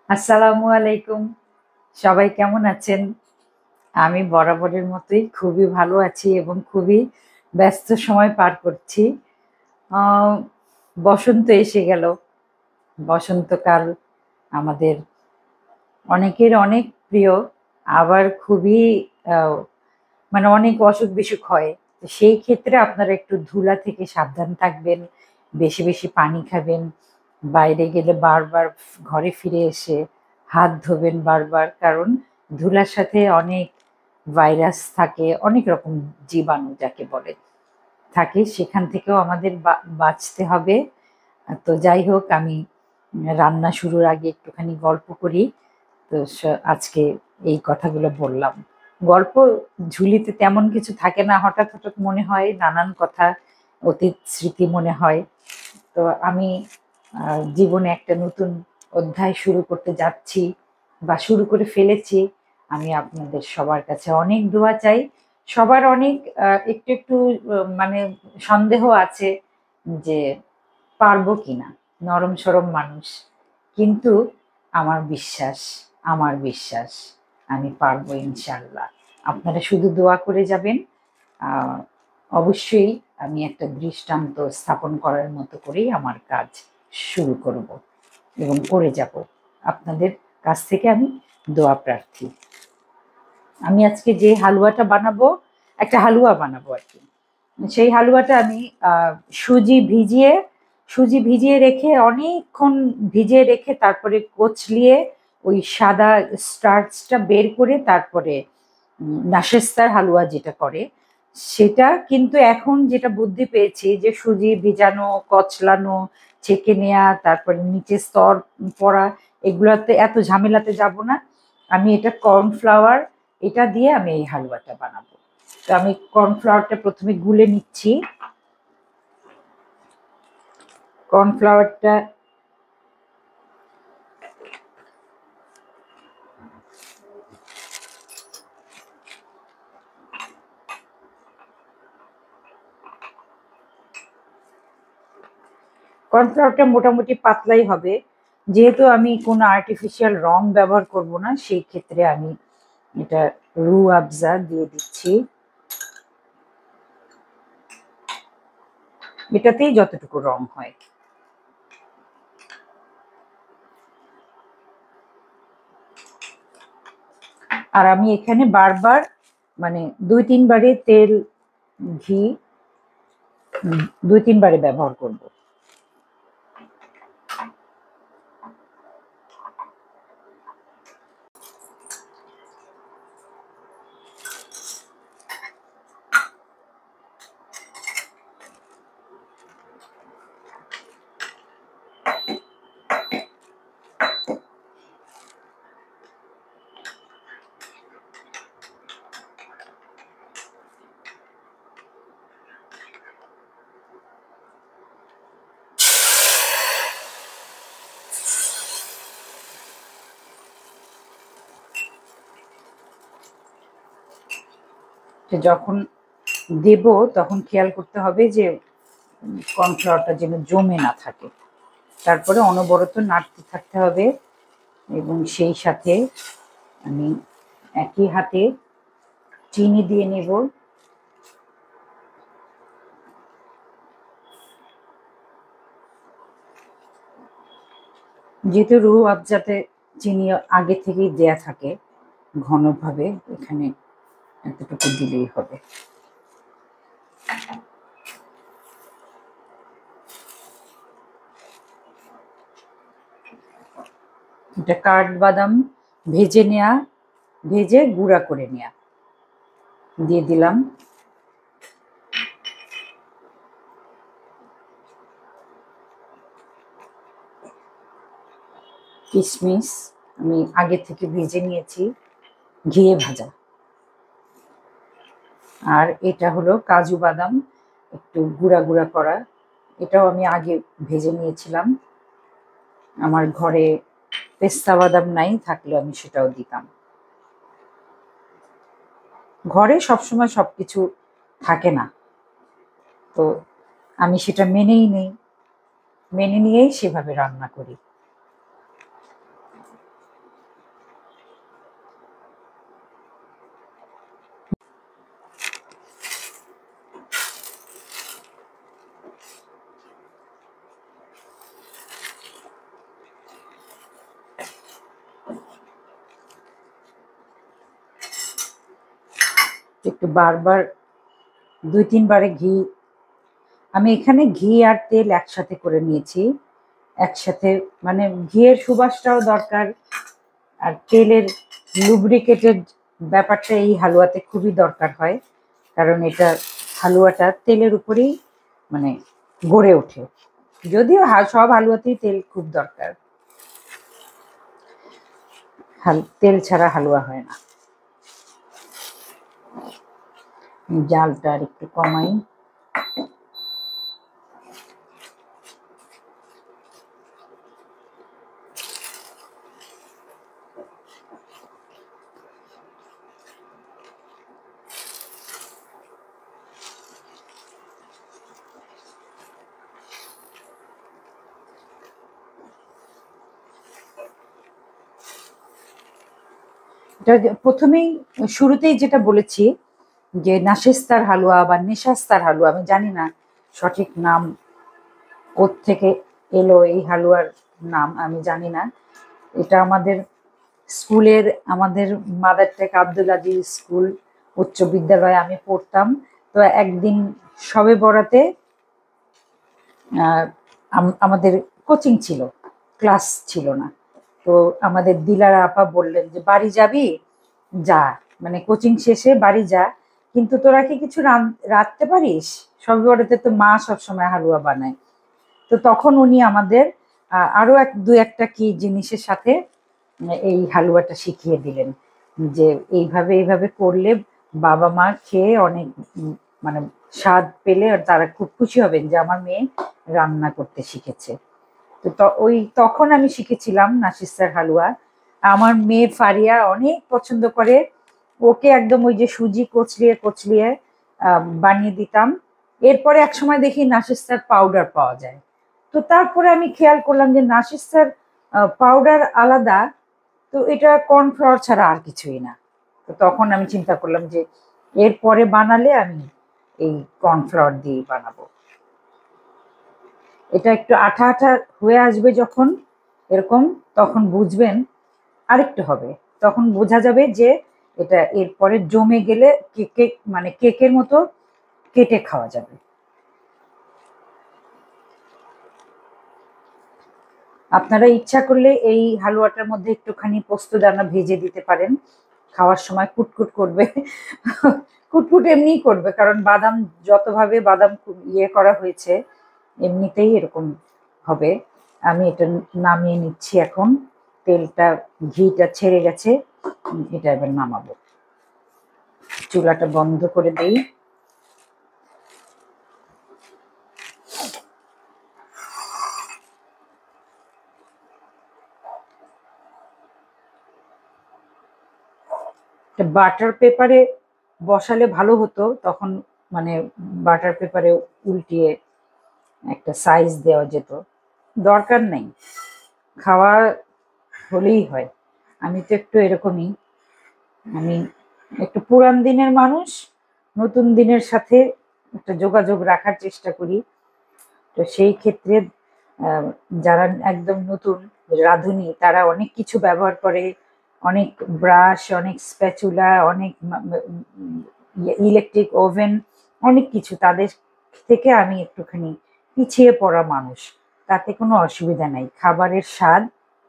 আসসালামু আলাইকুম। সবাই কেমন আছেন? আমি বরাবরের মতোই খুবই ভালো আছি এবং খুবই ব্যস্ত সময় পার করছি। আ বসন্ত এসে গেল। বসন্তকাল আমাদের অনেকের অনেক প্রিয়, আবার খুবই আ মানে অনেক অসুখ-বিসুখ হয়। তো সেই ক্ষেত্রে আপনারা একটু ধুলা থেকে সাবধান থাকবেন, বেশি, বেশি পানি খাবেন, বাইরে গেলে বারবার ঘরে ফিরে এসে হাত ধোবেন বারবার। কারণ ধুলার সাথে অনেক ভাইরাস থাকে, অনেক রকম জীবাণু যাকে বলে থাকে। সেখান থেকেও আমাদের বাঁচতে হবে। তো যাই হোক আমি রান্না শুরুর আগে একটুখানি গল্প করি। তো আজকে এই কথাগুলো বললাম। গল্প ঝুলিতে তেমন কিছু থাকে না। হঠাৎ, হঠাৎ মনে হয় নানান কথা, অতীত স্মৃতি মনে হয়। তো আমি জীবনে একটা নতুন অধ্যায় শুরু করতে যাচ্ছি বা শুরু করে ফেলেছি। আমি আপনাদের সবার কাছে অনেক দোয়া চাই। সবার অনেক একটু, একটু মানে সন্দেহ আছে যে পারবো কিনা। নরম-সরম মানুষ। কিন্তু আমার বিশ্বাস, আমার বিশ্বাস আমি পারবো ইনশাআল্লাহ। আপনারা শুধু দোয়া করে যাবেন। আ অবশ্যই আমি একটা দৃষ্টান্ত স্থাপন করার মতো করেই আমার কাজ শুরু করব এবং করে যাব। আপনাদের কাছ থেকে আমি দোয়া প্রার্থী। আমি আজকে যে হালুয়াটা বানাবো, একটা হালুয়া বানাবো আরকি। সেই হালুয়াটা আমি আ সুজি ভিজিয়ে সুজি ভিজিয়ে রেখে অনেকক্ষণ ভিজিয়ে রেখে তারপরে কচলিয়ে ওই সাদা স্টার্চটা বের করে তারপরে নাশেস্তার হালুয়া যেটা করে, সেটা কিন্তু এখন যেটা বুদ্ধি পেয়েছি যে সুজি ভিজানো, কচলানো, ছেঁকে নেয়া, তারপরে নিচে স্তর পড়া এগুলাতে এত ঝামেলাতে যাব না। আমি এটা কর্নফ্লাওয়ার এটা দিয়ে আমি এই হালুয়াটা বানাবো। তো আমি কর্নফ্লাওয়ারটা ১ম এ গুলে নিচ্ছি। কর্নফ্লাওয়ারটা কর্নফ্লাওয়ারটা মোটামুটি পাতলাই হবে। যেহেতু আমি কোনো আর্টিফিশিয়াল রং ব্যবহার করব না, সেই ক্ষেত্রে আমি এটা রুহ আফজা দিয়ে দিচ্ছি। এটাতেই যতটুকু রং হয়। আর আমি এখানে বারবার মানে ২-৩ বারে তেল, ঘি ২-৩ বারে ব্যবহার করব। যখন দেব তখন খেয়াল করতে হবে যে কর্নফ্লাওয়ারটা যেন জমে না থাকে। তারপরে অনবরত নাড়তে থাকতে হবে এবং সেই সাথে আমি একই হাতে চিনি দিয়ে নেব। যেহেতু রুহ আফজাতে চিনি আগে থেকেই দেয়া থাকে ঘনভাবে, এখানে এতটুকু দিলেই হবে। এটা কাঠবাদাম ভেজে নেয়া, ভেজে গুঁড়া করে নেয়া দিয়ে দিলাম। কিশমিশ আমি আগে থেকে ভেজে নিয়েছি, ঘিয়ে ভাজা। আর এটা হলো কাজু বাদাম, একটু গুঁড়া গুঁড়া করা। এটাও আমি আগে ভেজে নিয়েছিলাম। আমার ঘরে পেস্তা বাদাম নাই, থাকলে আমি সেটাও দিতাম। ঘরে সবসময় সবকিছু থাকে না, তো আমি সেটা মেনেই নেই, মেনে নিয়েই সেভাবে রান্না করি। একটু বারবার 2-3 বারে ঘি, আমি এখানে ঘি আর তেল একসাথে করে নিয়েছি। একসাথে মানে ঘিয়ের সুবাসটাও দরকার, আর তেলের লুব্রিকেটেড ব্যাপারটা এই হালুয়াতে খুবই দরকার হয়, কারণ এটা হালুয়াটা তেলের উপরেই মানে গড়ে ওঠে। যদিও সব হালুয়াতেই তেল খুব দরকার, তেল ছাড়া হালুয়া হয় না। জালটা আর একটু কমাই। প্রথমেই শুরুতেই যেটা বলেছি যে নাশিস্তার হালুয়া বা নেশাস্তার হালুয়া, আমি জানি না সঠিক নাম কোত্থেকে এলো, এই হালুয়ার নাম আমি জানি না। এটা আমাদের স্কুলের, আমাদের mother take Abdul Aziz school উচ্চ বিদ্যালয়ে আমি পড়তাম। তো একদিন শবে বরাতে আমাদের কোচিং ছিল, ক্লাস ছিল না। তো আমাদের দিলারা আপা বললেন যে বাড়ি যাবি, যা, মানে কোচিং শেষে বাড়ি যা, কিন্তু তোরা কি কিছু রাঁধতে পারিস? শবে বরাতে তো মা সবসময় হালুয়া বানায়। তো তখন উনি আমাদের আরো দু একটা কি জিনিসের সাথে এই হালুয়াটা শিখিয়ে দিলেন, যে এইভাবে এইভাবে করলে বাবা মা খেয়ে অনেক মানে স্বাদ পেলে আর তারা খুব খুশি হবেন যে আমার মেয়ে রান্না করতে শিখেছে। তো ওই তখন আমি শিখেছিলাম নাশিস্তার হালুয়া। আমার মেয়ে ফারিয়া অনেক পছন্দ করে, ওকে একদম ওই যে সুজি কচলিয়ে কচলিয়ে বানিয়ে দিতাম। এরপরে এক সময় দেখি নাশিস্তার পাউডার পাওয়া যায়। তো তারপরে আমি খেয়াল করলাম যে নাশিস্তার পাউডার আলাদা, তো এটা কর্নফ্লাওয়ার ছাড়া আর কিছুই না। তো তখন আমি চিন্তা করলাম যে এরপরে বানালে আমি এই কর্নফ্লাওয়ার দিয়ে বানাবো। এটা একটু আঠা আঠা হয়ে আসবে যখন এরকম, তখন বুঝবেন আরেকটু হবে, তখন বোঝা যাবে যে এটা এরপরে জমে গেলে কেকে মানে কেকের মতো কেটে খাওয়া যাবে। আপনারা ইচ্ছা করলে এই হালুয়াটার মধ্যে একটুখানি পোস্তদানা ভেজে দিতে পারেন, খাওয়ার সময় কুটকুট করবে। কুটকুট এমনিই করবে, কারণ বাদাম যতভাবে বাদাম ইয়ে করা হয়েছে এমনিতেই এরকম হবে। আমি এটা নামিয়ে নিচ্ছি এখন, তেলটা ঘিটা ছেড়ে গেছে, এটা এবার নামাবো। চুলাটা বন্ধ করে দেই। বাটার পেপারে বসালে ভালো হতো, তখন মানে বাটার পেপারে উল্টিয়ে একটা সাইজ দেওয়া যেত। দরকার নেই, খাওয়া হলেই হয়। আমি তো একটু এরকমই, আমি একটু পুরান দিনের মানুষ, নতুন দিনের সাথে একটা যোগাযোগ রাখার চেষ্টা করি। তো সেই ক্ষেত্রে যারা একদম নতুন রাঁধুনি তারা অনেক কিছু ব্যবহার করে, অনেক ব্রাশ, অনেক স্প্যাচুলা, অনেক ইলেকট্রিক ওভেন, অনেক কিছু। তাদের থেকে আমি একটুখানি পিছিয়ে পড়া মানুষ, তাতে কোনো অসুবিধা নাই, খাবারের স্বাদ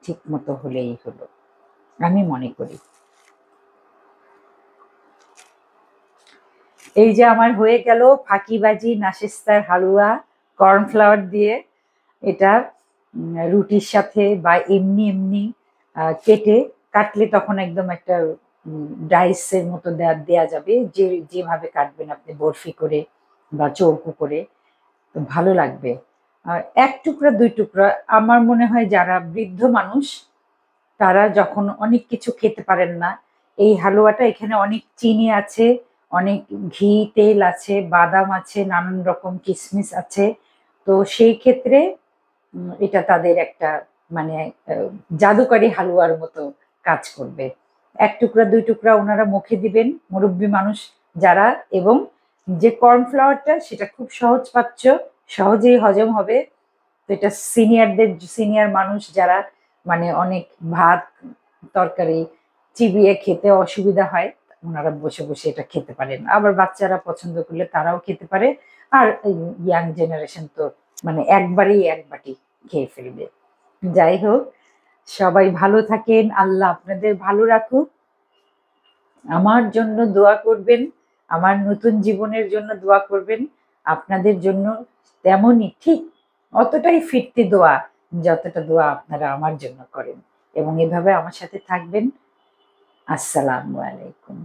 ঠিক মতো হলেই হলো, আমি মনে করি। এই যে আমার হয়ে গেল ফাঁকিবাজি নাশিস্তার হালুয়া কর্নফ্লাওয়ার দিয়ে। এটা রুটির সাথে বা এমনি এমনি কেটে কাটলে তখন একদম একটা ডাইসের মতো দেয়া যাবে, যে যেভাবে কাটবেন আপনি, বরফি করে বা চৌকো করে, তো ভালো লাগবে। আর এক টুকরা দুই টুকরা, আমার মনে হয় যারা বৃদ্ধ মানুষ তারা যখন অনেক কিছু খেতে পারেন না, এই হালুয়াটা, এখানে অনেক চিনি আছে, অনেক ঘি তেল আছে, বাদাম আছে, নানান রকম কিশমিশ আছে। তো সেই ক্ষেত্রে এটা তাদের একটা মানে জাদুকরি হালুয়ার মতো কাজ করবে। এক টুকরা দুই টুকরা ওনারা মুখে দিবেন, মুরব্বী মানুষ যারা, এবং যে কর্নফ্লাওয়ারটা সেটা খুব সহজ পাচ্য, সহজেই হজম হবে। তো এটা সিনিয়রদের, সিনিয়র মানুষ যারা মানে অনেক ভাত তরকারি চিবিয়ে খেতে অসুবিধা হয়, ওনারা বসে বসে এটা খেতে পারেন। আবার বাচ্চারা পছন্দ করলে তারাও খেতে পারে। আর ইয়াং জেনারেশন তো মানে একবারেই এক বাটি খেয়ে ফেলবে। যাই হোক, সবাই ভালো থাকেন, আল্লাহ আপনাদের ভালো রাখুক। আমার জন্য দোয়া করবেন, আমার নতুন জীবনের জন্য দোয়া করবেন। আপনাদের জন্য তেমনই ঠিক অতটাই ফিরতি দোয়া যতটা দোয়া আপনারা আমার জন্য করেন, এবং এভাবে আমার সাথে থাকবেন। আসসালামু আলাইকুম।